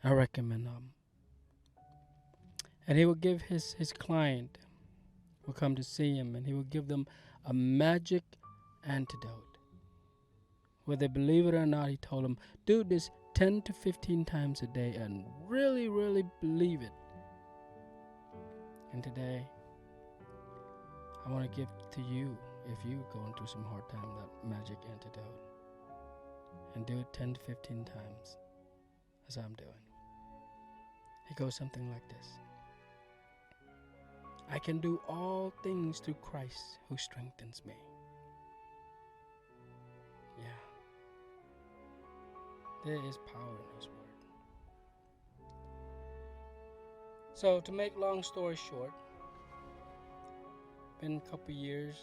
I recommend and he will give his client will come to see him, and he will give them a magic antidote. Whether they believe it or not, he told them, do this 10 to 15 times a day and really, really believe it. And today, I want to give to you, if you're going through some hard time, that magic antidote. And do it 10 to 15 times, as I'm doing. It goes something like this. I can do all things through Christ who strengthens me. Yeah. There is power in His word. So, to make long story short, been a couple years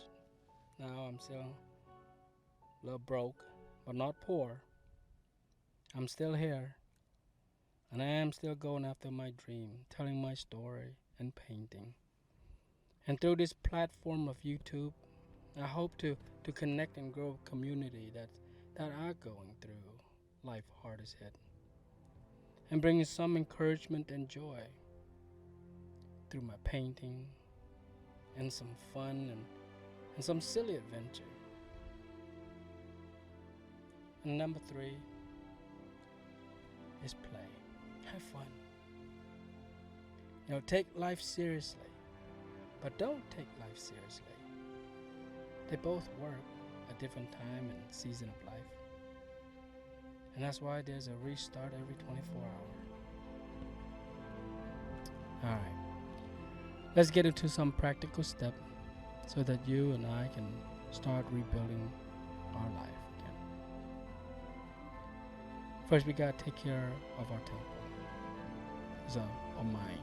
now. I'm still a little broke, but not poor. I'm still here, and I am still going after my dream, telling my story and painting. And through this platform of YouTube, I hope to connect and grow a community that are going through life hard as hit, and bringing some encouragement and joy through my painting and some fun and some silly adventure. And number 3 is play. Have fun. Take life seriously, but don't take life seriously. They both work at different time and season of life. And that's why there's a restart every 24 hours. Alright, let's get into some practical steps so that you and I can start rebuilding our life again. First, we gotta take care of our temple, so our mind.